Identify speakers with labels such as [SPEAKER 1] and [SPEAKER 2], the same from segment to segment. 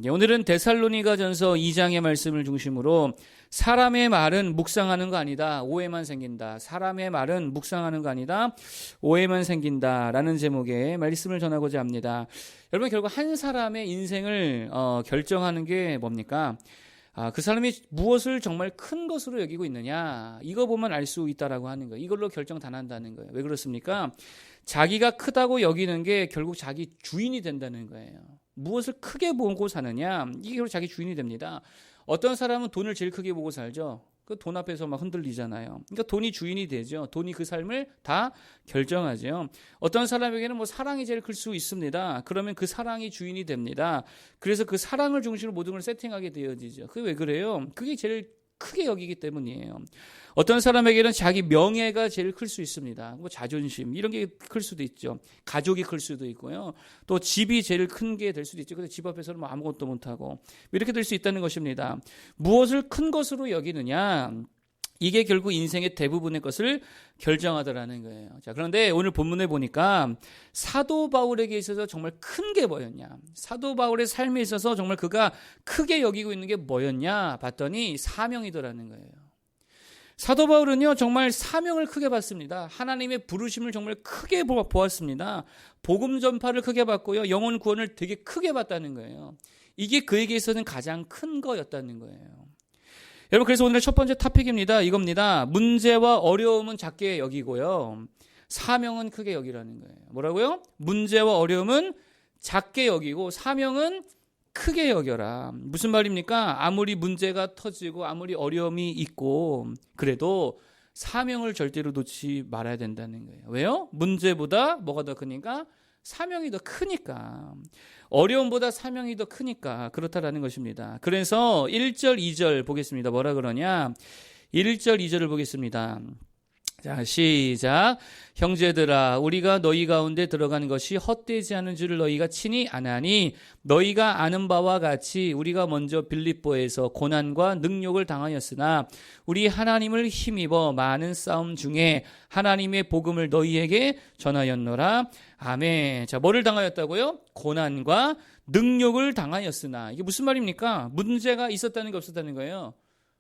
[SPEAKER 1] 오늘은 데살로니가전서 2장의 말씀을 중심으로 사람의 말은 묵상하는 거 아니다. 오해만 생긴다. 사람의 말은 묵상하는 거 아니다. 오해만 생긴다. 라는 제목의 말씀을 전하고자 합니다. 여러분, 결국 한 사람의 인생을 결정하는 게 뭡니까? 그 사람이 무엇을 정말 큰 것으로 여기고 있느냐, 이거 보면 알 수 있다라고 하는 거예요. 이걸로 결정 다 난다는 거예요. 왜 그렇습니까? 자기가 크다고 여기는 게 결국 자기 주인이 된다는 거예요. 무엇을 크게 보고 사느냐, 이게 결국 자기 주인이 됩니다. 어떤 사람은 돈을 제일 크게 보고 살죠. 그 돈 앞에서 막 흔들리잖아요. 그러니까 돈이 주인이 되죠. 돈이 그 삶을 다 결정하죠. 어떤 사람에게는 뭐 사랑이 제일 클 수 있습니다. 그러면 그 사랑이 주인이 됩니다. 그래서 그 사랑을 중심으로 모든 걸 세팅하게 되어지죠. 그게 왜 그래요? 그게 제일 크게 여기기 때문이에요. 어떤 사람에게는 자기 명예가 제일 클 수 있습니다. 뭐 자존심 이런 게 클 수도 있죠. 가족이 클 수도 있고요. 또 집이 제일 큰 게 될 수도 있죠. 근데 집 앞에서는 뭐 아무것도 못하고 이렇게 될 수 있다는 것입니다. 무엇을 큰 것으로 여기느냐, 이게 결국 인생의 대부분의 것을 결정하더라는 거예요. 자, 그런데 오늘 본문에 보니까 사도 바울에게 있어서 정말 큰 게 뭐였냐, 사도 바울의 삶에 있어서 정말 그가 크게 여기고 있는 게 뭐였냐 봤더니 사명이더라는 거예요. 사도 바울은요, 정말 사명을 크게 봤습니다. 하나님의 부르심을 정말 크게 보았습니다. 복음 전파를 크게 봤고요, 영혼 구원을 되게 크게 봤다는 거예요. 이게 그에게 있어서는 가장 큰 거였다는 거예요. 여러분, 그래서 오늘 첫 번째 토픽입니다. 이겁니다. 문제와 어려움은 작게 여기고요, 사명은 크게 여기라는 거예요. 뭐라고요? 문제와 어려움은 작게 여기고 사명은 크게 여겨라. 무슨 말입니까? 아무리 문제가 터지고 아무리 어려움이 있고 그래도 사명을 절대로 놓지 말아야 된다는 거예요. 왜요? 문제보다 뭐가 더 크니까? 사명이 더 크니까. 어려움보다 사명이 더 크니까 그렇다라는 것입니다. 그래서 1절 2절 보겠습니다. 뭐라 그러냐? 1절 2절을 보겠습니다. 자, 시작. 형제들아, 우리가 너희 가운데 들어가는 것이 헛되지 않은 줄을 너희가 친히 아나니, 너희가 아는 바와 같이 우리가 먼저 빌립보에서 고난과 능욕을 당하였으나 우리 하나님을 힘입어 많은 싸움 중에 하나님의 복음을 너희에게 전하였노라. 아멘. 자, 뭐를 당하였다고요? 고난과 능욕을 당하였으나. 이게 무슨 말입니까? 문제가 있었다는 게 없었다는 거예요.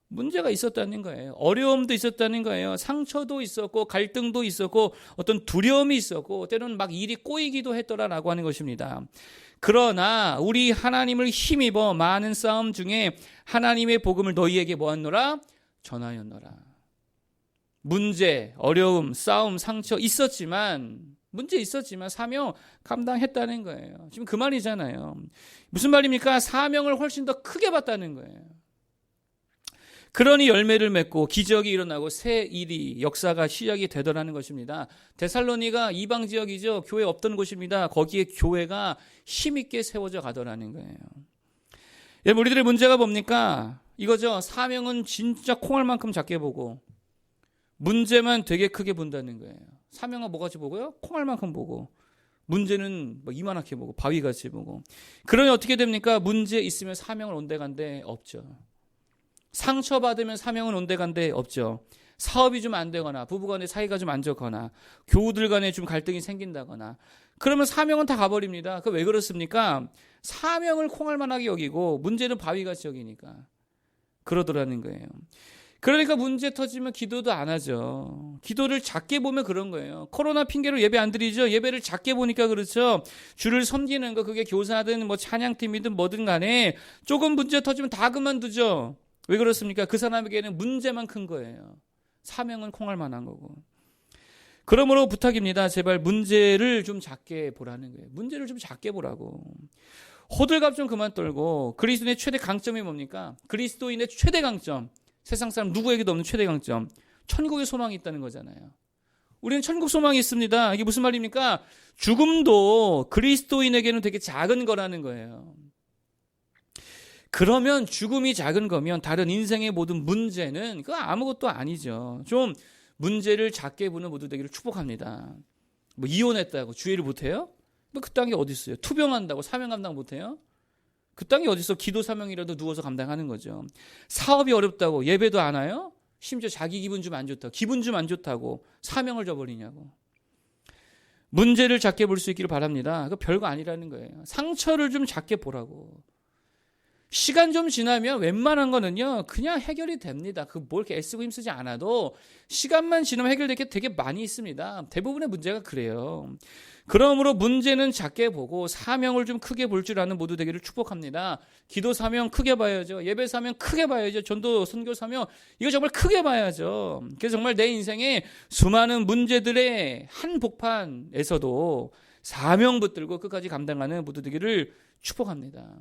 [SPEAKER 1] 문제가 있었다는 거예요. 어려움도 있었다는 거예요. 상처도 있었고 갈등도 있었고 어떤 두려움이 있었고 때로는 막 일이 꼬이기도 했더라라고 하는 것입니다. 그러나 우리 하나님을 힘입어 많은 싸움 중에 하나님의 복음을 너희에게 뭐하노라? 전하였노라. 문제, 어려움, 싸움, 상처 있었지만, 문제 있었지만 사명 감당했다는 거예요. 지금 그 말이잖아요. 무슨 말입니까? 사명을 훨씬 더 크게 봤다는 거예요. 그러니 열매를 맺고 기적이 일어나고 새 일이, 역사가 시작이 되더라는 것입니다. 데살로니가 이방 지역이죠. 교회 없던 곳입니다. 거기에 교회가 힘있게 세워져 가더라는 거예요. 여러분, 우리들의 문제가 뭡니까? 이거죠. 사명은 진짜 콩알만큼 작게 보고 문제만 되게 크게 본다는 거예요. 사명은 뭐같이 보고요? 콩알만큼 보고, 문제는 뭐 이만하게 보고 바위같이 보고. 그러니 어떻게 됩니까? 문제 있으면 사명을 온데간데 없죠. 상처받으면 사명은 온데간데 없죠. 사업이 좀 안 되거나 부부간의 사이가 좀 안 좋거나 교우들 간에 좀 갈등이 생긴다거나 그러면 사명은 다 가버립니다. 그 왜 그렇습니까? 사명을 콩알만하게 여기고 문제는 바위같이 여기니까 그러더라는 거예요. 그러니까 문제 터지면 기도도 안 하죠. 기도를 작게 보면 그런 거예요. 코로나 핑계로 예배 안 드리죠. 예배를 작게 보니까 그렇죠. 주를 섬기는 거, 그게 교사든 뭐 찬양팀이든 뭐든 간에 조금 문제 터지면 다 그만두죠. 왜 그렇습니까? 그 사람에게는 문제만 큰 거예요. 사명은 콩알만한 거고. 그러므로 부탁입니다. 제발 문제를 좀 작게 보라는 거예요. 문제를 좀 작게 보라고. 호들갑 좀 그만 떨고. 그리스도인의 최대 강점이 뭡니까? 그리스도인의 최대 강점, 세상 사람 누구에게도 없는 최대 강점, 천국의 소망이 있다는 거잖아요. 우리는 천국 소망이 있습니다. 이게 무슨 말입니까? 죽음도 그리스도인에게는 되게 작은 거라는 거예요. 그러면 죽음이 작은 거면 다른 인생의 모든 문제는 그거 아무것도 아니죠. 좀 문제를 작게 보는 모두 되기를 축복합니다. 뭐 이혼했다고 주의를 못해요? 뭐 그딴 게 어디 있어요? 투병한다고 사명 감당 못해요? 그딴 게 어디 있어? 기도 사명이라도 누워서 감당하는 거죠. 사업이 어렵다고 예배도 안 와요? 심지어 자기 기분 좀 안 좋다고, 기분 좀 안 좋다고 사명을 저버리냐고. 문제를 작게 볼 수 있기를 바랍니다. 그거 별거 아니라는 거예요. 상처를 좀 작게 보라고. 시간 좀 지나면 웬만한 거는요, 그냥 해결이 됩니다. 뭘 이렇게 애쓰고 힘쓰지 않아도 시간만 지나면 해결될 게 되게 많이 있습니다. 대부분의 문제가 그래요. 그러므로 문제는 작게 보고 사명을 좀 크게 볼 줄 아는 모두 되기를 축복합니다. 기도 사명 크게 봐야죠. 예배 사명 크게 봐야죠. 전도 선교 사명 이거 정말 크게 봐야죠. 그래서 정말 내 인생에 수많은 문제들의 한복판에서도 사명 붙들고 끝까지 감당하는 모두 되기를 축복합니다.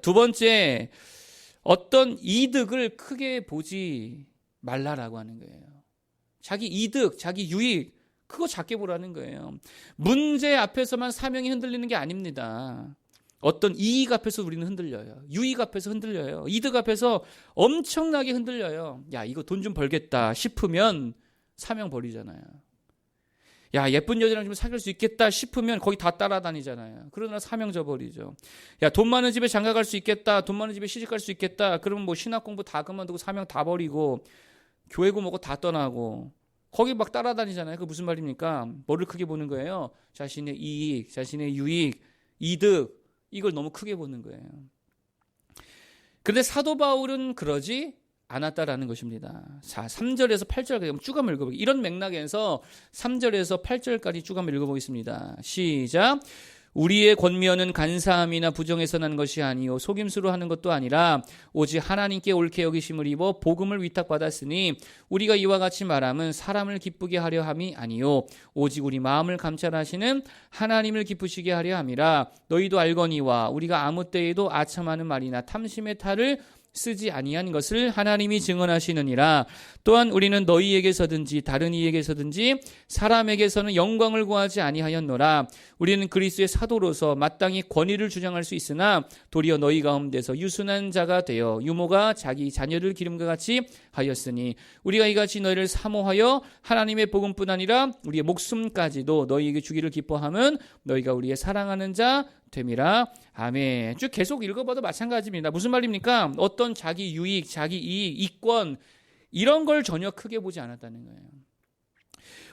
[SPEAKER 1] 두 번째, 어떤 이득을 크게 보지 말라라고 하는 거예요. 자기 이득, 자기 유익, 그거 작게 보라는 거예요. 문제 앞에서만 사명이 흔들리는 게 아닙니다. 어떤 이익 앞에서 우리는 흔들려요. 유익 앞에서 흔들려요. 이득 앞에서 엄청나게 흔들려요. 야, 이거 돈 좀 벌겠다 싶으면 사명 버리잖아요. 야, 예쁜 여자랑 좀 사귈 수 있겠다 싶으면 거기 다 따라다니잖아요. 그러나 사명 저버리죠. 야, 돈 많은 집에 장가 갈 수 있겠다. 돈 많은 집에 시집 갈 수 있겠다. 그러면 뭐 신학 공부 다 그만두고 사명 다 버리고 교회고 뭐고 다 떠나고 거기 막 따라다니잖아요. 그 무슨 말입니까? 뭐를 크게 보는 거예요? 자신의 이익, 자신의 유익, 이득, 이걸 너무 크게 보는 거예요. 그런데 사도 바울은 그러지 않았다라는 것입니다. 자, 3절에서 8절까지 쭉 한번 읽어보겠습니다. 이런 맥락에서 3절에서 8절까지 쭉 한번 읽어보겠습니다. 시작. 우리의 권면은 간사함이나 부정에서 난 것이 아니요 속임수로 하는 것도 아니라 오직 하나님께 옳게 여기심을 입어 복음을 위탁받았으니 우리가 이와 같이 말함은 사람을 기쁘게 하려 함이 아니요 오직 우리 마음을 감찰하시는 하나님을 기쁘시게 하려 함이라. 너희도 알거니와 우리가 아무 때에도 아첨하는 말이나 탐심의 탈을 쓰지 아니한 것을 하나님이 증언하시느니라. 또한 우리는 너희에게서든지 다른 이에게서든지 사람에게서는 영광을 구하지 아니하였노라. 우리는 그리스도의 사도로서 마땅히 권위를 주장할 수 있으나 도리어 너희 가운데서 유순한 자가 되어 유모가 자기 자녀를 기름과 같이 하였으니 우리가 이같이 너희를 사모하여 하나님의 복음뿐 아니라 우리의 목숨까지도 너희에게 주기를 기뻐함은 너희가 우리의 사랑하는 자 됨이라. 아멘. 쭉 계속 읽어봐도 마찬가지입니다. 무슨 말입니까? 어떤 자기 유익, 자기 이익, 이권 이런 걸 전혀 크게 보지 않았다는 거예요.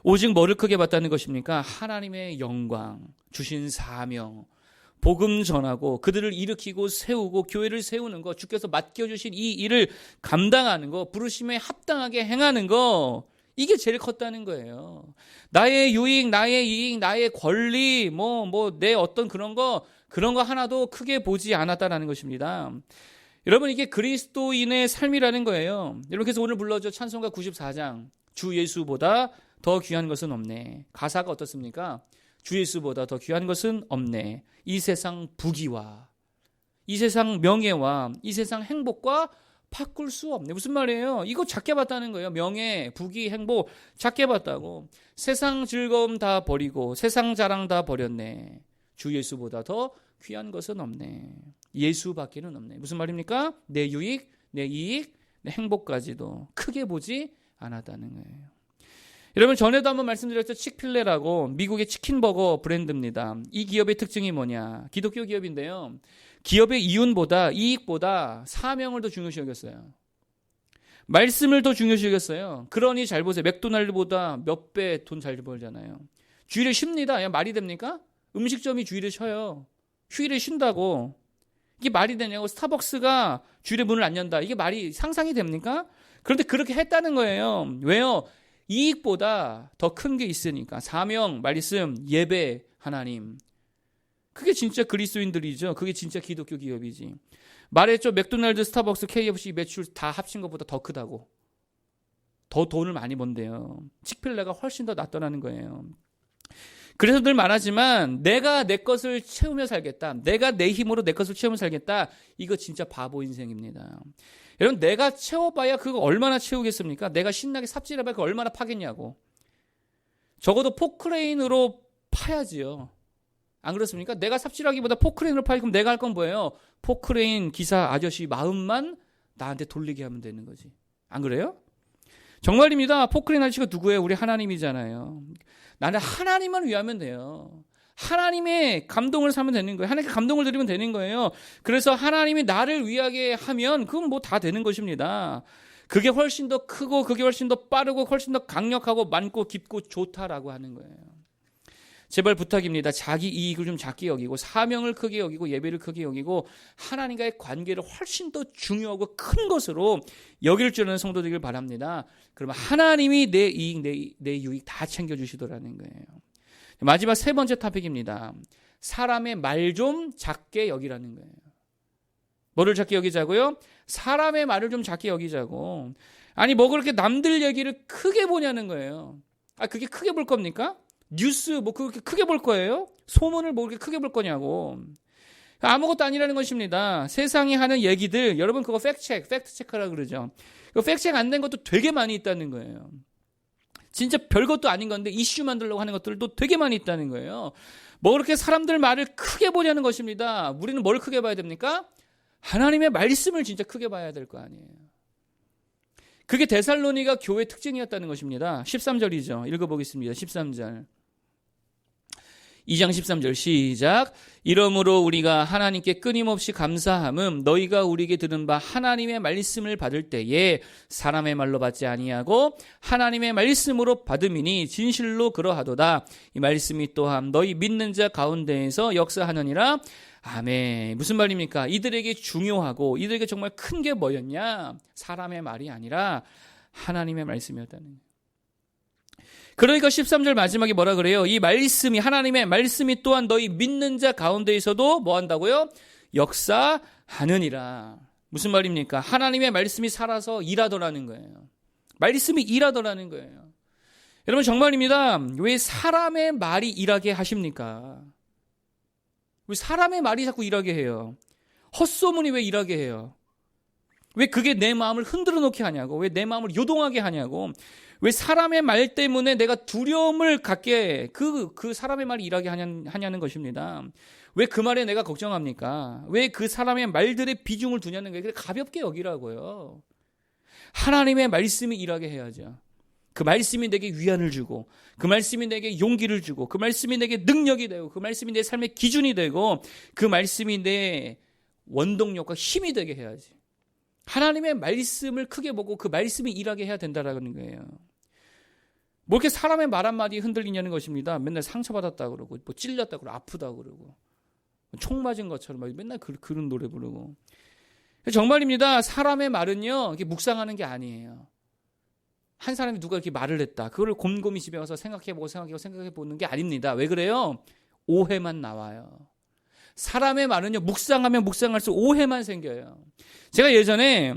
[SPEAKER 1] 오직 뭐를 크게 봤다는 것입니까? 하나님의 영광, 주신 사명, 복음 전하고 그들을 일으키고 세우고 교회를 세우는 거, 주께서 맡겨주신 이 일을 감당하는 거, 부르심에 합당하게 행하는 거, 이게 제일 컸다는 거예요. 나의 유익, 나의 이익, 나의 권리, 내 어떤 그런 거 하나도 크게 보지 않았다라는 것입니다. 여러분, 이게 그리스도인의 삶이라는 거예요. 여러분, 그래서 오늘 불러줘 찬송가 94장. 주 예수보다 더 귀한 것은 없네. 가사가 어떻습니까? 주 예수보다 더 귀한 것은 없네. 이 세상 부귀와, 이 세상 명예와, 이 세상 행복과 바꿀 수 없네. 무슨 말이에요? 이거 작게 봤다는 거예요. 명예, 부귀, 행복 작게 봤다고. 세상 즐거움 다 버리고 세상 자랑 다 버렸네. 주 예수보다 더 귀한 것은 없네. 예수밖에는 없네. 무슨 말입니까? 내 유익, 내 이익, 내 행복까지도 크게 보지 않았다는 거예요. 여러분, 전에도 한번 말씀드렸죠. 칙필레라고 미국의 치킨버거 브랜드입니다. 이 기업의 특징이 뭐냐? 기독교 기업인데요. 기업의 이윤보다 이익보다 사명을 더 중요시 여겼어요. 말씀을 더 중요시 여겼어요. 그러니 잘 보세요. 맥도날드보다 몇 배 돈 잘 벌잖아요. 주일에 쉽니다. 야, 말이 됩니까? 음식점이 주일에 쉬어요. 휴일에 쉰다고. 이게 말이 되냐고. 스타벅스가 주일에 문을 안 연다. 이게 말이 상상이 됩니까? 그런데 그렇게 했다는 거예요. 왜요? 이익보다 더 큰 게 있으니까. 사명, 말씀, 예배, 하나님. 그게 진짜 그리스도인들이죠. 그게 진짜 기독교 기업이지. 말했죠. 맥도날드, 스타벅스, KFC 매출 다 합친 것보다 더 크다고. 더 돈을 많이 번대요. 칙필레가 훨씬 더 낫더라는 거예요. 그래서 늘 말하지만 내가 내 것을 채우며 살겠다. 내가 내 힘으로 내 것을 채우며 살겠다. 이거 진짜 바보 인생입니다. 여러분, 내가 채워봐야 그거 얼마나 채우겠습니까? 내가 신나게 삽질해봐야 그거 얼마나 파겠냐고. 적어도 포크레인으로 파야지요. 안 그렇습니까? 내가 삽질하기보다 포크레인으로 파기. 그럼 내가 할 건 뭐예요? 포크레인 기사 아저씨 마음만 나한테 돌리게 하면 되는 거지. 안 그래요? 정말입니다. 포크레인 아저씨가 누구예요? 우리 하나님이잖아요. 나는 하나님만 위하면 돼요. 하나님의 감동을 사면 되는 거예요. 하나님께 감동을 드리면 되는 거예요. 그래서 하나님이 나를 위하게 하면 그건 뭐 다 되는 것입니다. 그게 훨씬 더 크고 그게 훨씬 더 빠르고 훨씬 더 강력하고 많고 깊고 좋다라고 하는 거예요. 제발 부탁입니다. 자기 이익을 좀 작게 여기고 사명을 크게 여기고 예배를 크게 여기고 하나님과의 관계를 훨씬 더 중요하고 큰 것으로 여길 줄 아는 성도 되길 바랍니다. 그러면 하나님이 내 이익, 내 유익 다 챙겨주시더라는 거예요. 마지막 세 번째 토픽입니다. 사람의 말 좀 작게 여기라는 거예요. 뭐를 작게 여기자고요? 사람의 말을 좀 작게 여기자고. 아니 뭐 그렇게 남들 얘기를 크게 보냐는 거예요. 아 그게 크게 볼 겁니까? 뉴스 뭐 그렇게 크게 볼 거예요? 소문을 뭐 그렇게 크게 볼 거냐고. 아무것도 아니라는 것입니다. 세상이 하는 얘기들 여러분 그거 팩트체크라 그러죠. 그 팩트체크 안 된 것도 되게 많이 있다는 거예요. 진짜 별것도 아닌 건데 이슈 만들려고 하는 것들도 되게 많이 있다는 거예요. 뭐 그렇게 사람들 말을 크게 보냐는 것입니다. 우리는 뭘 크게 봐야 됩니까? 하나님의 말씀을 진짜 크게 봐야 될 거 아니에요. 그게 데살로니가 교회 특징이었다는 것입니다. 13절이죠. 읽어보겠습니다. 13절. 2장 13절 시작. 이러므로 우리가 하나님께 끊임없이 감사함은 너희가 우리에게 들은 바 하나님의 말씀을 받을 때에 사람의 말로 받지 아니하고 하나님의 말씀으로 받음이니 진실로 그러하도다. 이 말씀이 또한 너희 믿는 자 가운데에서 역사하느니라. 아멘. 무슨 말입니까? 이들에게 중요하고 이들에게 정말 큰 게 뭐였냐? 사람의 말이 아니라 하나님의 말씀이었다는 거예요. 그러니까 13절 마지막에 뭐라 그래요? 이 말씀이 하나님의 말씀이 또한 너희 믿는 자 가운데에서도 뭐 한다고요? 역사하느니라. 무슨 말입니까? 하나님의 말씀이 살아서 일하더라는 거예요. 말씀이 일하더라는 거예요. 여러분 정말입니다. 왜 사람의 말이 일하게 하십니까? 왜 사람의 말이 자꾸 일하게 해요? 헛소문이 왜 일하게 해요? 왜 그게 내 마음을 흔들어 놓게 하냐고? 왜 내 마음을 요동하게 하냐고? 왜 사람의 말 때문에 내가 두려움을 갖게 그 사람의 말이 일하게 하냐는 것입니다. 왜 그 말에 내가 걱정합니까? 왜 그 사람의 말들의 비중을 두냐는 거예요. 가볍게 여기라고요. 하나님의 말씀이 일하게 해야죠. 그 말씀이 내게 위안을 주고 그 말씀이 내게 용기를 주고 그 말씀이 내게 능력이 되고 그 말씀이 내 삶의 기준이 되고 그 말씀이 내 원동력과 힘이 되게 해야지. 하나님의 말씀을 크게 보고 그 말씀이 일하게 해야 된다라는 거예요. 뭐 이렇게 사람의 말 한마디에 흔들리냐는 것입니다. 맨날 상처받았다 그러고 뭐 찔렸다 그러고 아프다 그러고 총 맞은 것처럼 맨날 그런 노래 부르고. 정말입니다. 사람의 말은요 이렇게 묵상하는 게 아니에요. 한 사람이 누가 이렇게 말을 했다. 그걸 곰곰이 집에 가서 생각해보는 게 아닙니다. 왜 그래요? 오해만 나와요. 사람의 말은요 묵상하면 묵상할수록 오해만 생겨요. 제가 예전에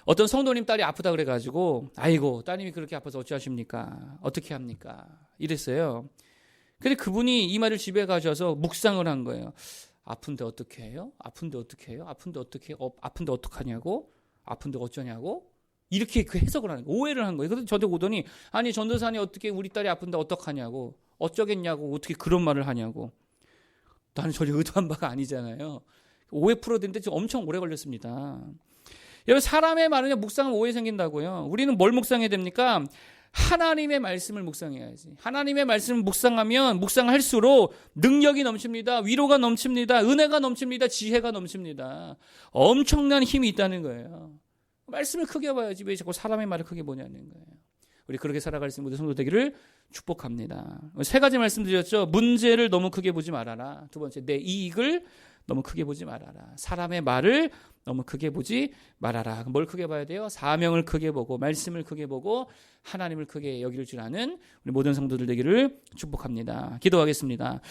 [SPEAKER 1] 어떤 성도님 딸이 아프다 그래가지고 아이고 따님이 그렇게 아파서 어찌하십니까? 어떻게 합니까? 이랬어요. 근데 그분이 이 말을 집에 가셔서 묵상을 한 거예요. 아픈데 어떻게 해요? 아픈데 어떻게 해요? 아픈데 어떻게 해요? 아픈데 어떡하냐고? 아픈데 어쩌냐고? 이렇게 그 해석을 하는 거예요. 오해를 한 거예요. 그래서 저한테 오더니 아니 전도사님 어떻게 우리 딸이 아픈데 어떡하냐고 어쩌겠냐고 어떻게 그런 말을 하냐고. 나는 전혀 의도한 바가 아니잖아요. 오해 풀어드는데 엄청 오래 걸렸습니다. 여러분 사람의 말은 묵상하면 오해 생긴다고요. 우리는 뭘 묵상해야 됩니까? 하나님의 말씀을 묵상해야지. 하나님의 말씀을 묵상하면 묵상할수록 능력이 넘칩니다. 위로가 넘칩니다. 은혜가 넘칩니다. 지혜가 넘칩니다. 엄청난 힘이 있다는 거예요. 말씀을 크게 봐야지 왜 자꾸 사람의 말을 크게 보냐는 거예요. 우리 그렇게 살아갈 수 있는 모든 성도 되기를 축복합니다. 세 가지 말씀드렸죠. 문제를 너무 크게 보지 말아라. 두 번째, 내 이익을 너무 크게 보지 말아라. 사람의 말을 너무 크게 보지 말아라. 뭘 크게 봐야 돼요? 사명을 크게 보고 말씀을 크게 보고 하나님을 크게 여길 줄 아는 우리 모든 성도들 되기를 축복합니다. 기도하겠습니다.